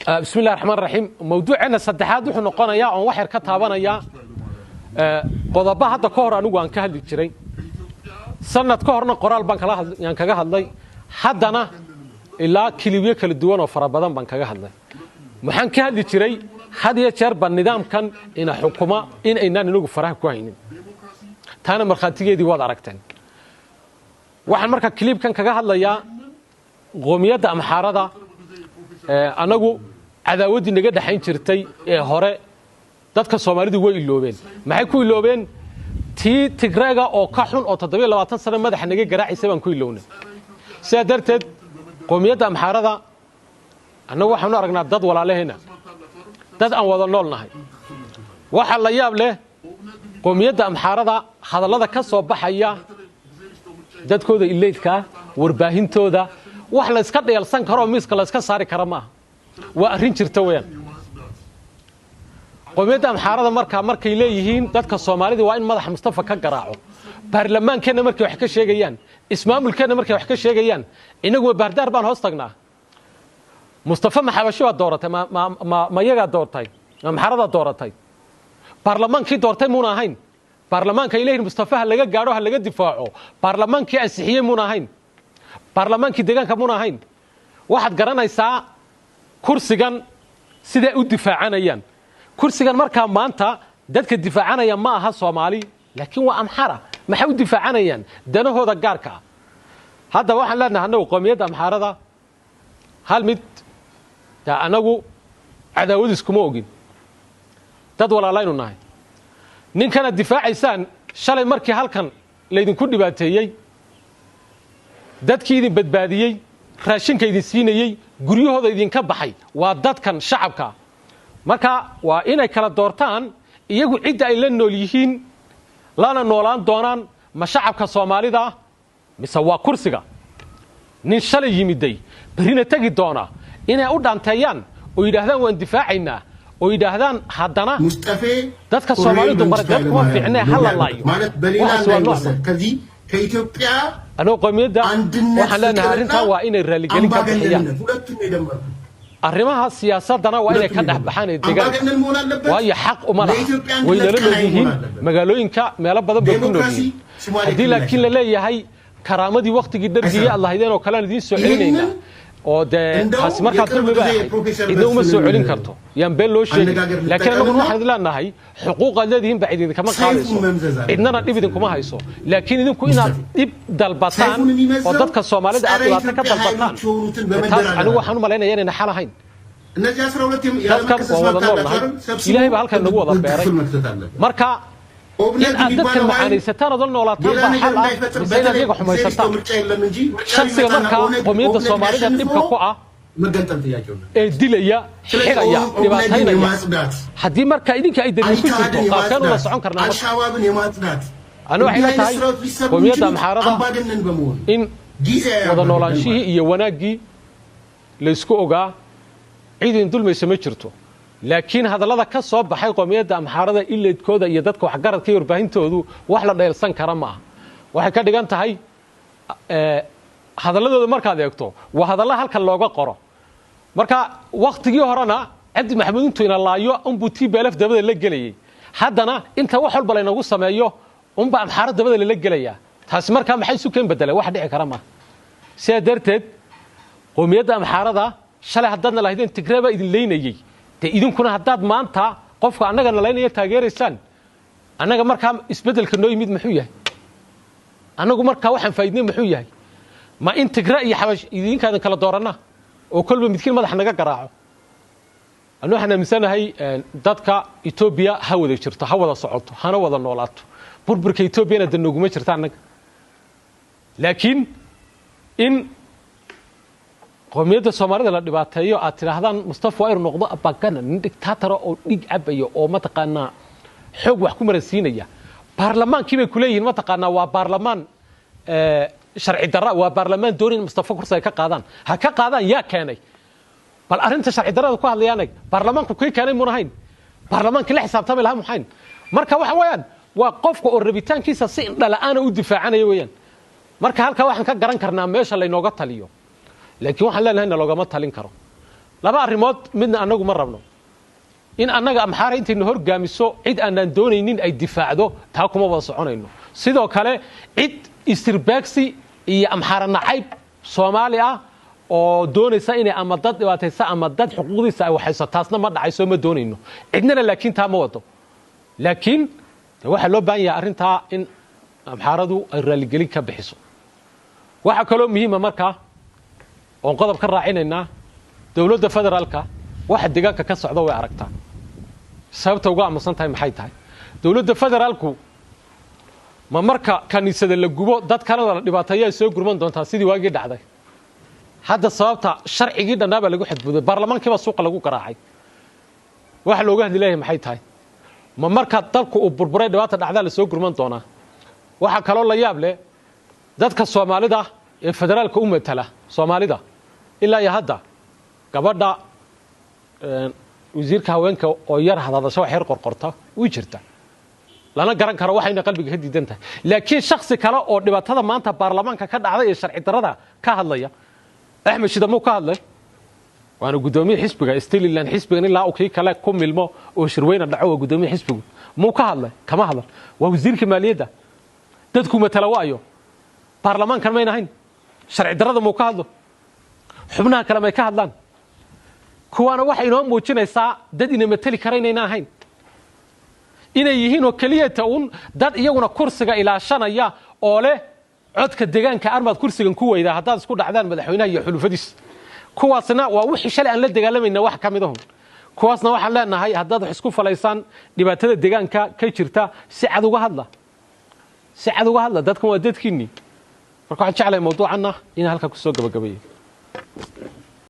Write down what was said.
بسم الله الرحمن الرحيم موضوعنا saddexaad wuxuu noqonayaa oo wax yar ka taabanaya qodobbada hadda ka hor anigu aan ka hadli jiray sanad ka horna qoraal baan kaga hadlay haddana ilaa kaliya kala duwan oo fara badan baan kaga hadlay waxaan ka hadli jiray had iyo jeer ban nidaamkan in xukuma in aynaan inagu faraha ku haynin taana marxatigeedii waad aragteen waxaan marka clipkan kaga hadlayaa qoomiyadda amxaarada anagu cadaawadi naga dhaxayn jirtay ee hore dadka Soomaalidu way iloobeen maxay ku iloobeen Tigreega oo ka xun oo 27 sano madax naga garaacay baan ku ilownay sida darteed qoomiyadda amxaarada anagu waxaan aragnaa dad walaalaheena dad aan wada noolnahay waxa la yaab leh qoomiyadda amxaarada hadallada ka soo baxaya dadkooda ileedka warbaahintooda wax la iska dheelsan karo miiska la iska saari kara ma waa arin jirta weeyaan qoomiyadda amxaarada markay leeyihiin dadka Soomaalida waa in madax Mustafa ka garaaco baarlamaankeena markay wax ka sheegayaan ismaamulkeena markay wax ka sheegayaan inagu baardaar baan hoos tagnaa Mustafa maxabashi waa dooratay ma yaga doortay amxaarada dooratay baarlamaankii doortay muuna ahayn baarlamaanka ilaahay Mustafa laga gaaro laga difaaco baarlamaankii ansixiyay muuna ahayn baarlamaankii deegaanka muuna ahayn waxaad garanaysaa kursigan sida u difaacanayaan kursigan marka maanta dadka difaacanaya ma aha Soomaali laakiin waa amxara maxay u difaacanayaan danahooda gaarka hadda waxaan leenahay qoomiyadda amxarada hal mid anagu cadaawad iskuma ogin dad walaalaynu nahay ninkana difaacaysaan shalay markii halkan leedinku dhibaateeyay dadkii idin badbaadiyay raashinka idin siinayay guryahooda idin ka baxay waa dadkan shacabka marka waa inay kala doortaan iyagu cid ay la nool yihiin lana noolaan doonaan ma shacabka Soomaalida mise waa kursiga nin shalay yimiday barina tagi doona inay u dhaanteeyaan oo yiraahdaan waan difaacaynaa oo yiraahdaan haddana dadka Soomaalidu baradad kuma fiicnaa hal laayo kadii كإثيوبيا أنا قوميدا وحنا نهارنها وإن الرجال قالين كبحيان الرماها السياسة دنا وإن كده بحان الدجال وهي حق أمنا وإن للوجهين مقالوين كا مالا بدن بيكونوا لي هدي لكن لا هي كرامة دي وقت جدا جي الله يدينا وكلام دي سعينينا وده حسمر كاتب بقى إنه مسؤولين كرتو ينبل له شيء لكن أنا بقول واحد لا نهاي حقوق الذين بعيدين كمان قالوا إننا نبيدكم ما هيسو لكن إنكم إن يبدل بطان وضدك الصومالي ده أطلعتك كبل بطان أنا وحنو ملينا يعني نحلا هين تذكر ووضع النور نهاي إلهي بحالك النبوة ضبيري مركا إن أدتك المعاني ستان ظلنا ولا تنبع حلقة بسينا ديقو حماي ستان شخصي مركا قومية الصومالي ده تبقى قوة ديليا حيريا دباتينيا حدي marka idinka ay dalin ku jirto qaabkan una socon karnaa ana waxay la tahay qoomiyadda amxaarada in wada noolaanshihi iyo wanaagii la isku ogaa ciidan dulmaysa ma jirto laakiin hadallada ka soo baxay qoomiyadda amxaarada ileedkooda iyo dadka wax garadka iyo warbaahintoodu wax la dheelsan kara ma waxay ka dhigan tahay hadalladooda markaad eegto waa hadalla halka looga qoro marka waqtigii horena Cabdi Maxamed intuu ina laayo umbu TPLF dabada la galay haddana inta wax walba la inagu sameeyo umba amxaarad dabada la galaya taas marka maxay soo keen bedelay wax dhici kara ma sida darteed qoomiyadda amxaarada shalay haddana la haydeen Tigreeba idin leynayay idinkuna haddaad maanta qofka annaga la leynaya taageeraysan annaga marka isbedelka noo yimid muxuu yahay annagu marka waxaan faa'iidnay muxuu yahay ma in Tigre iyo xabash idinkaadan kala doorana oo kolba midkiin madax naga garaaco anu waxaan aaminsanahay dadka Ethiopia ha wada jirto ha wada socoto hana wada noolaato burburka Ethiopia dan naguma jirta annaga laakiin in qoomiyadda Soomaalida la dhibaateeyo aad tiraahdaan Mustafa waa noqdo abagana nin dictator oo dhig cabayo oo ma taqaana xoog wax ku marasiinaya baarlamaankii bay ku leeyihiin ma taqaana waa baarlamaan sharci darra waa baarlamaan doorin Mustafa kursiga ka qaadaan ha ka qaadaan yaa keenay bal arinta sharci darrada ku hadlayaan baarlamaanku ku keenay munahayn baarlamaanka la xisaabtamay laha muxayn marka waxa weeyaan waa qofka oo rabitaankiisa si dhala'aan u difaacanayo weeyaan marka halka waxaan ka garan karnaa meesha la inooga taliyo laakiin waxaan leenahay loogama talin karo laba arrimood midna anagu ma rabno in annaga amxaara intaynu horgaamiso cid aanan doonaynin ay difaacdo taa kuma wada soconayno sidoo kale cid istirbaagsi iyo amxaara nacayb Soomaali ah oo doonaysa inay ama dad dhibaataysa ama dad xuquuqdiisa ay waxayso taasna ma dhacayso ma doonayno cidnana laakiin taa ma wado laakiin waxa loo baahan yahay arinta in amxaaradu ay raaligelin ka bixiso waxa kale oo muhiim ah markaa oo qodob ka raacinayna dawladda federaalka waxa deegaanka ka socdo way aragtaa sababta uga aamusan tahay maxay tahay dawladda federaalku ma marka kaniisada la gubo dad kale la dhibaateeyo soo gurman doontaa sidii waagii dhacday hadda sababta sharcigii dhanaba lagu xadbuday baarlamaankiiba suuqa lagu garaacay waxa looga hadleeyahay maxay tahay ma marka dalku uu burburay dhibaata dhacda la soo gurman doonaa waxa kale oo la yaab leh dadka Soomaalida ee federaalka u matala Soomaalida ilaa iyo hadda gabadha wasiirka haweenka oo yar hadasho wax yar qorqorta way jirtaa lana garan karo waxayna qalbiga ka diidan tahay laakiin shakhsi kale oo dhibaatada maanta baarlamaanka ka dhacday ee sharci darrada ka hadlaya Axmed Shida muu ka hadlay waana gudoomiye xisbiga Stiiland xisbigan ilaa oo kii kale ku milmo oo shirweyna dhaco gudoomiye xisbigu muu ka hadlay kama hadlan waa wasiirka maaliyadda dadku matala waayo baarlamaankan ma inahayn sharci darrada muu ka hadlo xubnaha kale ma ka hadlaan kuwaana waxa inoo muujinaysaa dad inay matali karayna ahayn inay yihiin oo kaliya taun dad iyaguna kursiga ilaashanaya oo leh codka deegaanka armad kursigan ku weyda hadaad isku dhacdaan madaxweynaha iyo xulufadiis kuwaasna waa wixii shalay aan la dagaalamayna wax kamid ah kuwaasna waxaan leenahay hadaad wax isku falaysan dhibaatada deegaanka ka jirta si cad uga hadla dadkan waa dadkiini marka waxaan jeclahay mowduucana in halka ku soo gabagabeeyo